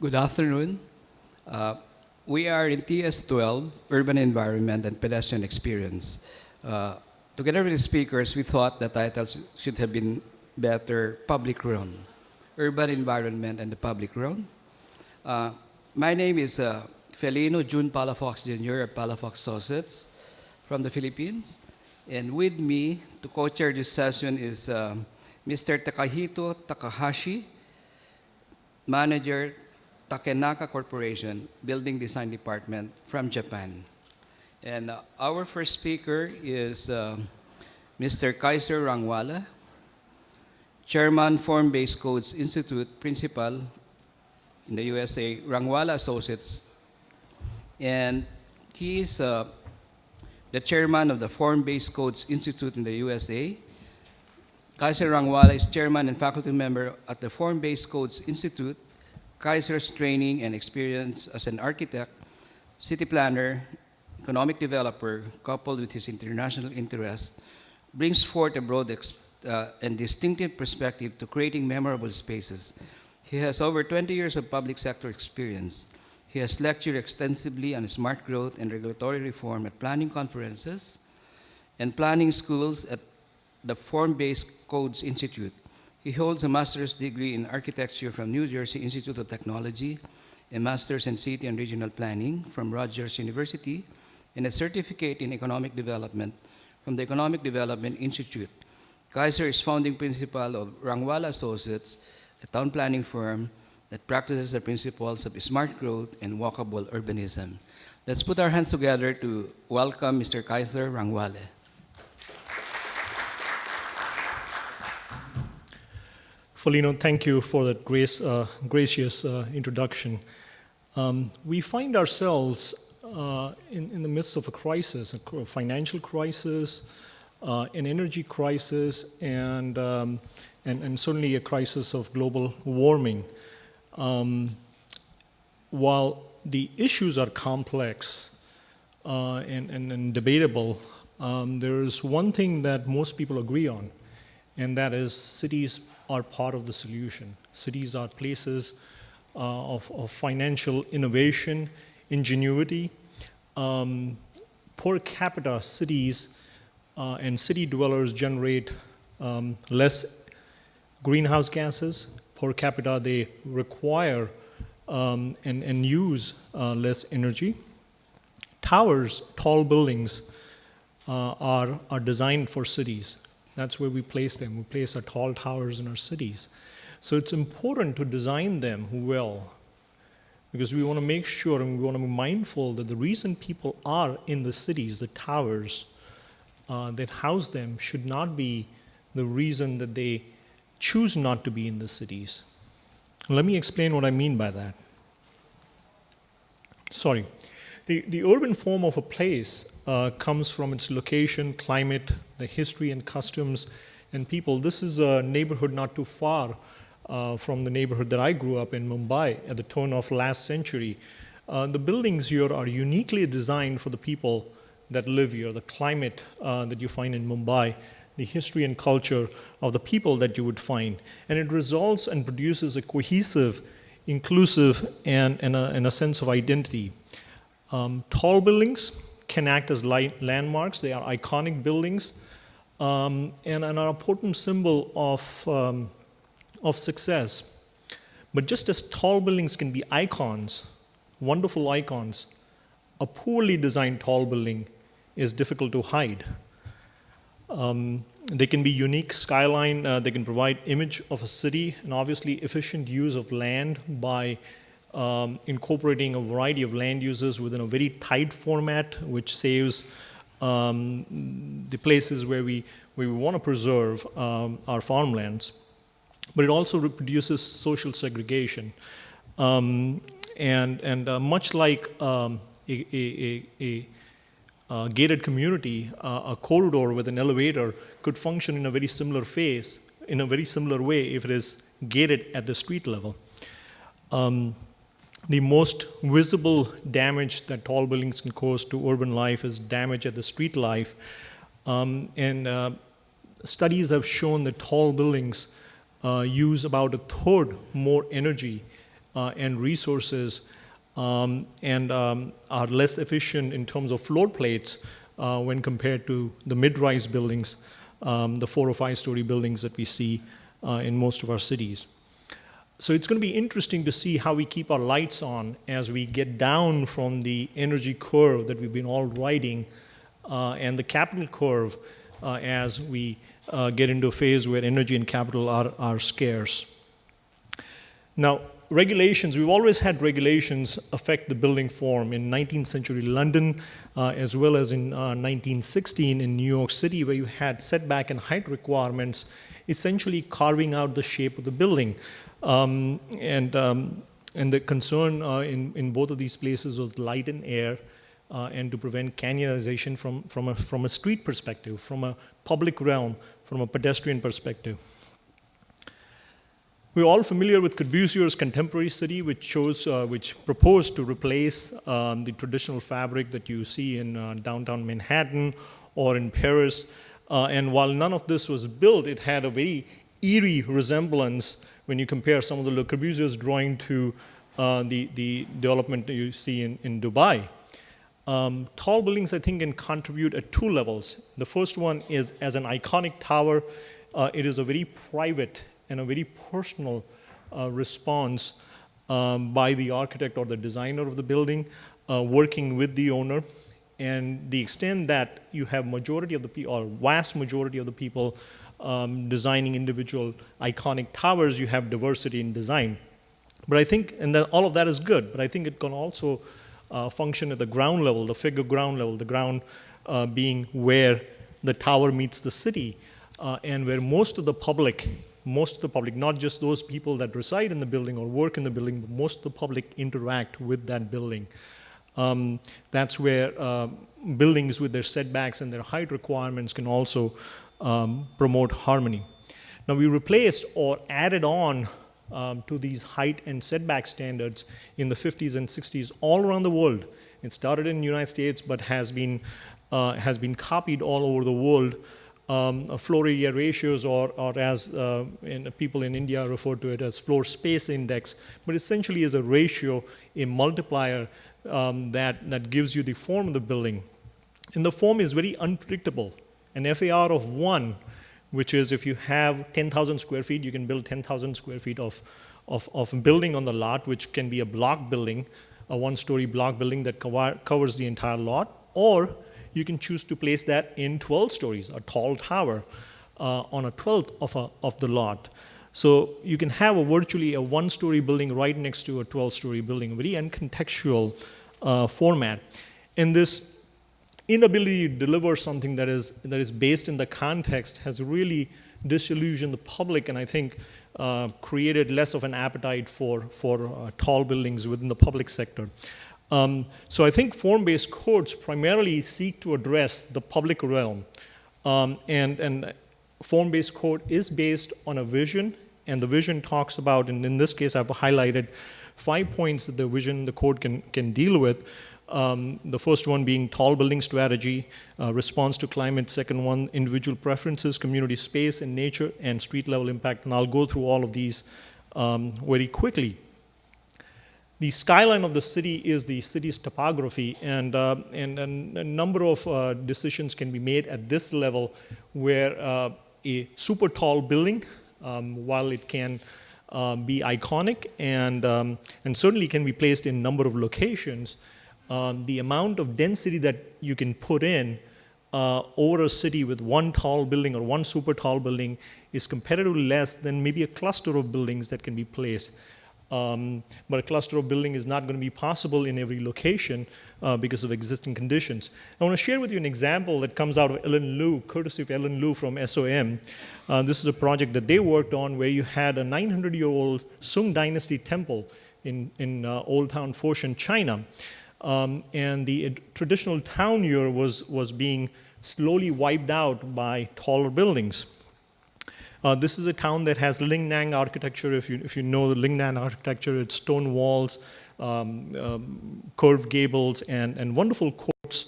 Good afternoon. Uh, we are in TS12, Urban Environment and Pedestrian Experience. Together with the speakers, we thought the titles should have been better public realm, urban environment and the public realm. My name is Felino June Palafox Jr. of Palafox Associates from the Philippines. And with me to co-chair this session is Mr. Takahito Takahashi, Manager, Takenaka Corporation, Building Design Department from Japan. And our first speaker is Mr. Kaizer Rangwala, Chairman, Form-Based Codes Institute, Principal in the USA, Rangwala Associates. And he is the Chairman of the Form-Based Codes Institute in the USA. Kaizer Rangwala is Chairman and faculty member at the Form-Based Codes Institute. Kaizer's training and experience as an architect, city planner, economic developer, coupled with his international interest, brings forth a broad and distinctive perspective to creating memorable spaces. He has over 20 years of public sector experience. He has lectured extensively on smart growth and regulatory reform at planning conferences and planning schools at the Form-Based Codes Institute. He holds a master's degree in architecture from New Jersey Institute of Technology, a master's in city and regional planning from Rutgers University, and a certificate in economic development from the Economic Development Institute. Kaizer is founding principal of Rangwala Associates, a town planning firm that practices the principles of smart growth and walkable urbanism. Let's put our hands together to welcome Mr. Kaizer Rangwala. Felino, thank you for that gracious introduction. We find ourselves in the midst of a crisis, a financial crisis, an energy crisis, and certainly a crisis of global warming. While the issues are complex and debatable, there is one thing that most people agree on, and that is cities are part of the solution. Cities are places of financial innovation, ingenuity. Per capita, cities and city dwellers generate less greenhouse gases. Per capita, they require and use less energy. Towers, tall buildings, are designed for cities. That's where we place them. We place our tall towers in our cities. So it's important to design them well, because we want to make sure and we want to be mindful that the reason people are in the cities, the towers that house them, should not be the reason that they choose not to be in the cities. Let me explain what I mean by that. Sorry. The urban form of a place comes from its location, climate, the history and customs and people. This is a neighborhood not too far from the neighborhood that I grew up in, Mumbai, at the turn of last century. The buildings here are uniquely designed for the people that live here, the climate that you find in Mumbai, the history and culture of the people that you would find. And it results and produces a cohesive, inclusive, and a sense of identity. Tall buildings can act as landmarks. They are iconic buildings and are an important symbol of success. But just as tall buildings can be icons, wonderful icons, a poorly designed tall building is difficult to hide. They can be unique skyline. They can provide image of a city, and obviously efficient use of land by incorporating a variety of land uses within a very tight format, which saves the places where we want to preserve our farmlands. But it also reproduces social segregation. Much like a gated community, a corridor with an elevator could function in a very similar way if it is gated at the street level. The most visible damage that tall buildings can cause to urban life is damage at the street life. Studies have shown that tall buildings use about a third more energy and resources and are less efficient in terms of floor plates when compared to the mid-rise buildings, the 4 or 5 story buildings that we see in most of our cities. So it's going to be interesting to see how we keep our lights on as we get down from the energy curve that we've been all riding and the capital curve as we get into a phase where energy and capital are scarce. Now, regulations, we've always had regulations affect the building form in 19th century London, as well as in 1916 in New York City, where you had setback and height requirements, essentially carving out the shape of the building. And the concern in both of these places was light and air, and to prevent canyonization from a street perspective, from a public realm, from a pedestrian perspective. We're all familiar with Corbusier's contemporary city, which proposed to replace the traditional fabric that you see in downtown Manhattan or in Paris. And while none of this was built, it had a very eerie resemblance when you compare some of the Le Corbusier's drawing to the development that you see in Dubai. Tall buildings, I think, can contribute at 2 levels. The first one is as an iconic tower. It is a very private and a very personal response by the architect or the designer of the building, working with the owner. And the extent that you have majority of the people, or vast majority of the people designing individual iconic towers, you have diversity in design. But I think, and then all of that is good, but I think it can also function at the ground level, the figure ground level, the ground being where the tower meets the city, and where most of the public, not just those people that reside in the building or work in the building, but most of the public interact with that building. That's where buildings with their setbacks and their height requirements can also promote harmony. Now, we replaced or added on to these height and setback standards in the 50s and 60s all around the world. It started in the United States, but has been copied all over the world. Floor area ratios, or as people in India refer to it as floor space index, but essentially is a ratio, a multiplier that gives you the form of the building. And the form is very unpredictable. An FAR of 1, which is if you have 10,000 square feet, you can build 10,000 square feet of building on the lot, which can be a block building, a 1-story block building that covers the entire lot, or you can choose to place that in 12 stories, a tall tower on a 12th of the lot. So you can have virtually a 1-story building right next to a 12-story building, a very uncontextual format. And this inability to deliver something that is based in the context has really disillusioned the public, and I think created less of an appetite for tall buildings within the public sector. So I think form-based codes primarily seek to address the public realm. And form-based code is based on a vision, and the vision talks about, and in this case I've highlighted 5 points that the vision, the code can deal with. The first one being tall building strategy, response to climate. Second one, individual preferences, community space and nature, and street level impact. And I'll go through all of these very quickly. The skyline of the city is the city's topography, and a number of decisions can be made at this level where a super tall building, while it can be iconic and certainly can be placed in a number of locations, the amount of density that you can put in over a city with one tall building or one super tall building is comparatively less than maybe a cluster of buildings that can be placed. But a cluster of building is not going to be possible in every location because of existing conditions. I want to share with you an example that comes out of Ellen Liu, courtesy of Ellen Liu from SOM. This is a project that they worked on where you had a 900-year-old Sung Dynasty temple in Old Town Foshan, China. And the traditional town here was being slowly wiped out by taller buildings. This is a town that has Lingnan architecture. If you know the Lingnan architecture, it's stone walls, curved gables, and wonderful courts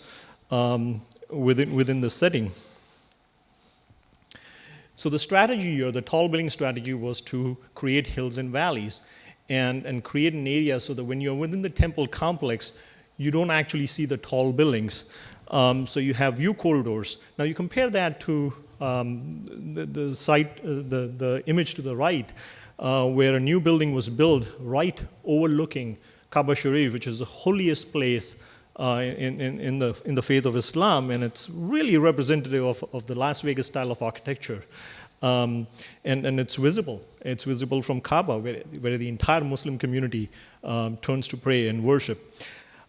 within the setting. So the strategy here, the tall building strategy, was to create hills and valleys. and create an area so that when you're within the temple complex, you don't actually see the tall buildings. So you have view corridors. Now you compare that to the image to the right, where a new building was built right overlooking Kaaba Sharif, which is the holiest place in the faith of Islam, and it's really representative of the Las Vegas style of architecture. And it's visible. It's visible from Kaaba, where the entire Muslim community turns to pray and worship.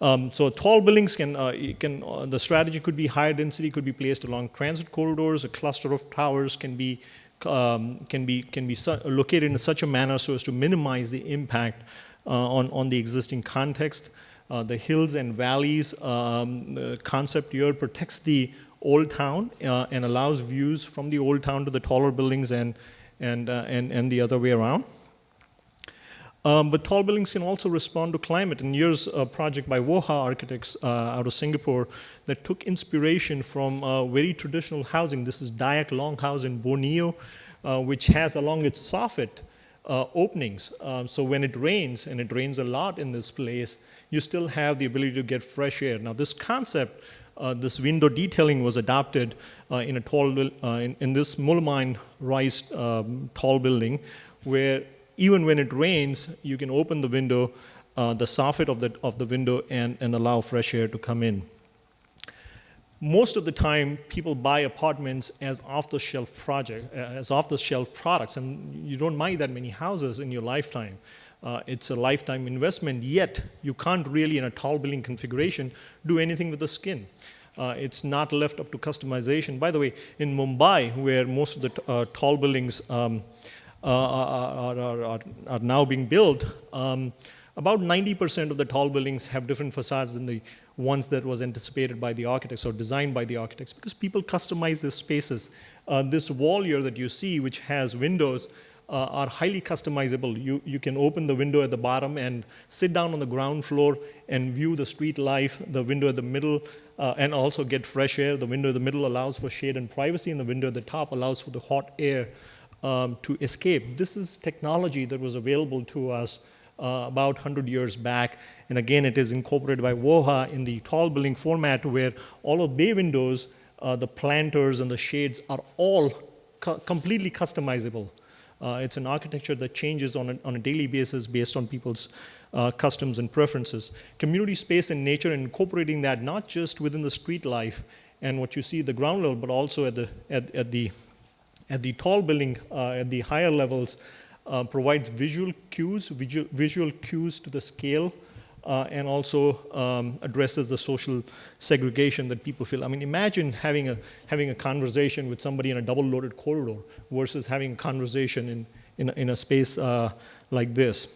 So tall buildings the strategy could be higher density, could be placed along transit corridors. A cluster of towers can be located in such a manner so as to minimize the impact on the existing context. The hills and valleys concept here protects the old town and allows views from the old town to the taller buildings and the other way around. But tall buildings can also respond to climate. And here's a project by Woha Architects out of Singapore that took inspiration from very traditional housing. This is Dayak Longhouse in Borneo, which has along its soffit openings. So when it rains, and it rains a lot in this place, you still have the ability to get fresh air. Now this concept, this window detailing was adopted in this melamine raised tall building, where even when it rains, you can open the window, the soffit of the window, and allow fresh air to come in. Most of the time, people buy apartments as off-the-shelf products, and you don't buy that many houses in your lifetime. It's a lifetime investment, yet you can't really, in a tall building configuration, do anything with the skin. It's not left up to customization. By the way, in Mumbai, where most of the tall buildings are now being built, about 90% of the tall buildings have different facades than the ones that was anticipated by the architects or designed by the architects, because people customize their spaces. This wall here that you see, which has windows, are highly customizable. You can open the window at the bottom and sit down on the ground floor and view the street life, the window at the middle, and also get fresh air. The window at the middle allows for shade and privacy, and the window at the top allows for the hot air to escape. This is technology that was available to us about 100 years back, and again it is incorporated by Woha in the tall building format, where all of bay windows, the planters and the shades are all completely customizable. It's an architecture that changes on a daily basis based on people's customs and preferences. Community space and nature, and incorporating that not just within the street life and what you see at the ground level, but also at the tall building, at the higher levels, provides visual cues to the scale, and also addresses the social segregation that people feel. I mean, imagine having a conversation with somebody in a double-loaded corridor versus having a conversation in a space like this.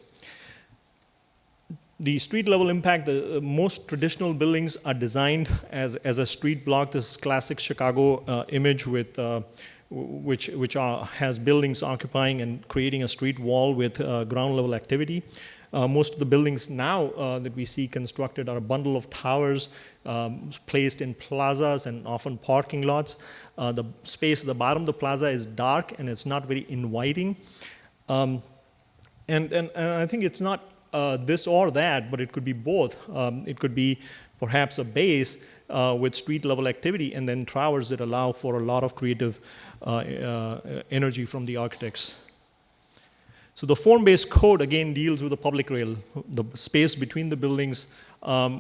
The street level impact, most traditional buildings are designed as a street block. This is classic Chicago image with which has buildings occupying and creating a street wall with ground level activity. Most of the buildings now that we see constructed are a bundle of towers placed in plazas and often parking lots. The space at the bottom of the plaza is dark and it's not very inviting. And I think it's not this or that, but it could be both. It could be perhaps a base with street level activity, and then towers that allow for a lot of creative energy from the architects. So the form-based code again deals with the public rail, the space between the buildings,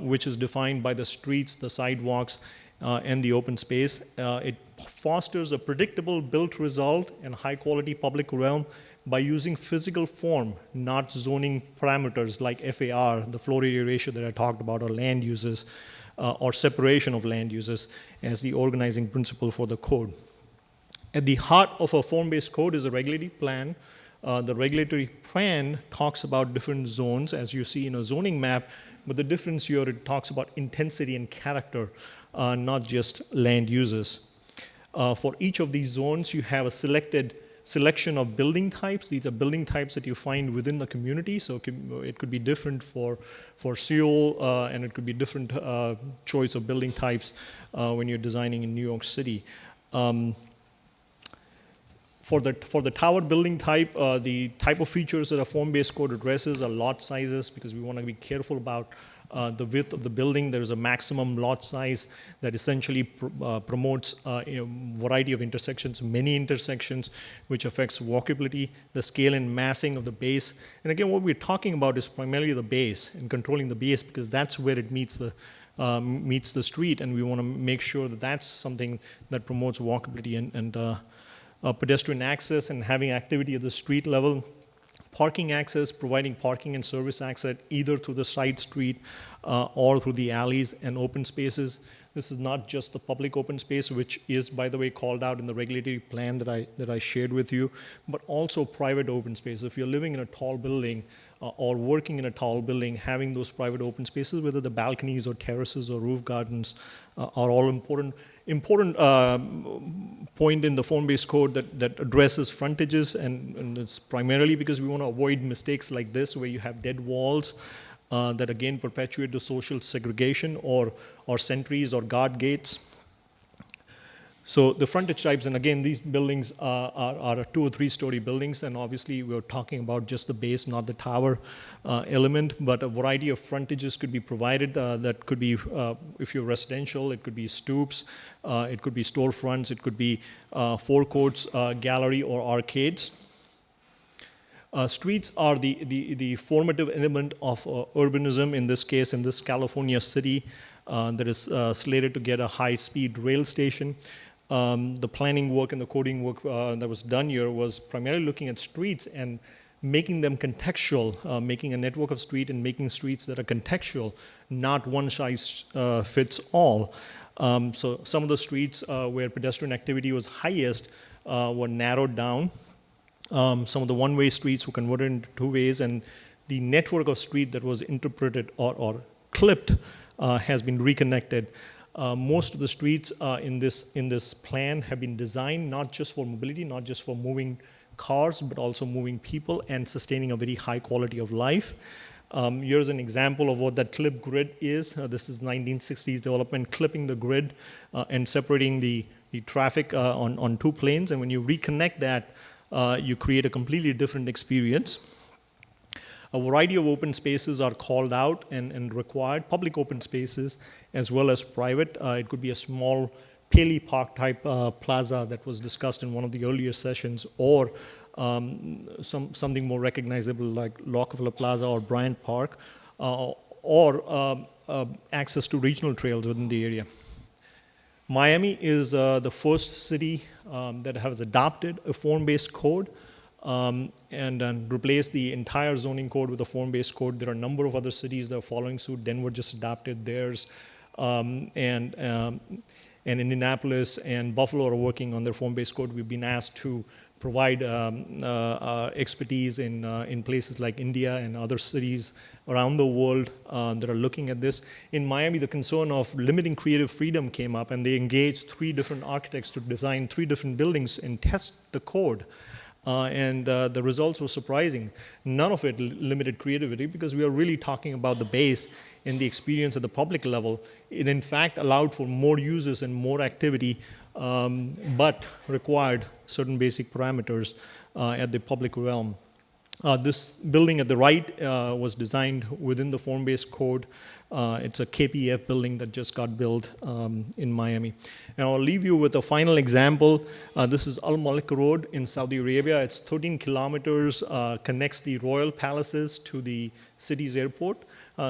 which is defined by the streets, the sidewalks, and the open space. It fosters a predictable built result and high-quality public realm by using physical form, not zoning parameters like FAR, the floor area ratio that I talked about, or land uses, or separation of land uses as the organizing principle for the code. At the heart of a form-based code is a regulatory plan. The regulatory plan talks about different zones, as you see in a zoning map, but the difference here, it talks about intensity and character, not just land uses. For each of these zones, you have a selection of building types. These are building types that you find within the community, so it could be different for Seoul, and it could be different choice of building types when you're designing in New York City. For the tower building type, the type of features that a form-based code addresses are lot sizes, because we want to be careful about the width of the building. There's a maximum lot size that essentially promotes a variety of intersections, many intersections, which affects walkability, the scale and massing of the base. And again, what we're talking about is primarily the base and controlling the base, because that's where it meets the street, and we want to make sure that that's something that promotes walkability and pedestrian access and having activity at the street level. Parking access, providing parking and service access either through the side street or through the alleys and open spaces. This is not just the public open space, which is, by the way, called out in the regulatory plan that I shared with you, but also private open space. If you're living in a tall building or working in a tall building, having those private open spaces, whether the balconies or terraces or roof gardens, are all important. Important point in the form-based code that addresses frontages, and it's primarily because we want to avoid mistakes like this, where you have dead walls that again perpetuate the social segregation, or sentries or guard gates. So the frontage types, and again, these buildings are 2 or 3 story buildings, and obviously we're talking about just the base, not the tower element, but a variety of frontages could be provided. That could be, if you're residential, it could be stoops, it could be storefronts, it could be forecourts, gallery, or arcades. Streets are the formative element of urbanism, in this case, in this California city that is slated to get a high-speed rail station. The planning work and the coding work that was done here was primarily looking at streets and making them contextual, making a network of streets and making streets that are contextual, not one size fits all. So some of the streets where pedestrian activity was highest were narrowed down. Some of the one-way streets were converted into 2 ways, and the network of street that was interpreted or clipped has been reconnected. Most of the streets in this plan have been designed not just for mobility, not just for moving cars, but also moving people and sustaining a very high quality of life. Here's an example of what that ClipGrid is. This is 1960s development, clipping the grid and separating the traffic on 2 planes. And when you reconnect that, you create a completely different experience. A variety of open spaces are called out and required, public open spaces as well as private. It could be a small Paley Park type plaza that was discussed in one of the earlier sessions, or something more recognizable like Rockefeller Plaza or Bryant Park, or access to regional trails within the area. Miami is the first city that has adopted a form-based code and replaced the entire zoning code with a form-based code. There are a number of other cities that are following suit. Denver just adopted theirs, and Indianapolis and Buffalo are working on their form-based code. We've been asked to provide expertise in places like India and other cities around the world that are looking at this. In Miami, the concern of limiting creative freedom came up, and they engaged 3 different architects to design 3 different buildings and test the code. And the results were surprising. None of it limited creativity, because we are really talking about the base and the experience at the public level. It in fact allowed for more users and more activity, but required certain basic parameters at the public realm. This building at the right was designed within the form-based code. It's a KPF building that just got built in Miami. And I'll leave you with a final example. This is Almalik Road in Saudi Arabia. It's 13 kilometers, connects the royal palaces to the city's airport.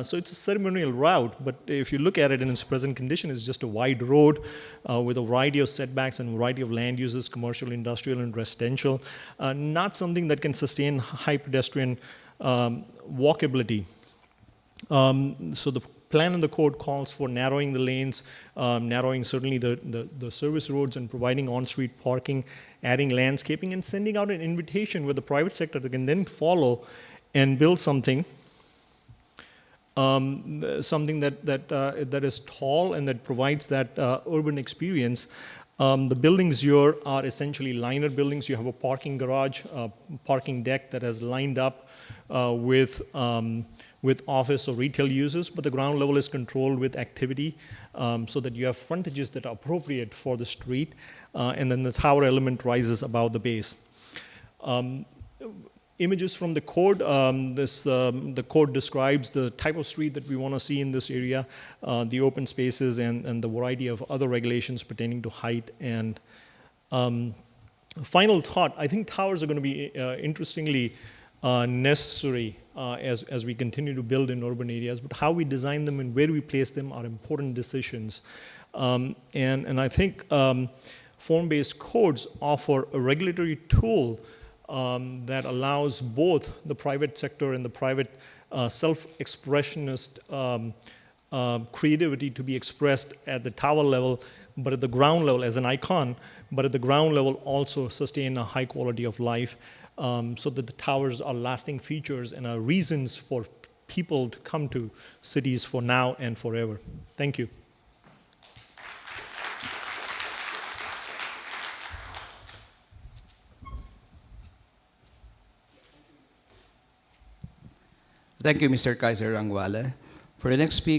So it's a ceremonial route, but if you look at it in its present condition, it's just a wide road with a variety of setbacks and a variety of land uses, commercial, industrial, and residential. Not something that can sustain high pedestrian walkability. So the plan in the code calls for narrowing the lanes, narrowing certainly the service roads, and providing on-street parking, adding landscaping, and sending out an invitation where the private sector can then follow and build something that is tall and that provides that urban experience. The buildings here are essentially liner buildings. You have a parking garage, parking deck that has lined up with office or retail uses, but the ground level is controlled with activity so that you have frontages that are appropriate for the street, and then the tower element rises above the base. Images from the code. The code describes the type of street that we want to see in this area, the open spaces, and the variety of other regulations pertaining to height. And final thought, I think towers are going to be interestingly necessary as we continue to build in urban areas, but how we design them and where we place them are important decisions. And I think form-based codes offer a regulatory tool that allows both the private sector and the private self-expressionist creativity to be expressed at the tower level, but at the ground level as an icon, but at the ground level also sustain a high quality of life, so that the towers are lasting features and are reasons for people to come to cities for now and forever. Thank you. Thank you, Mr. Kaizer Rangwala. For the next speaker,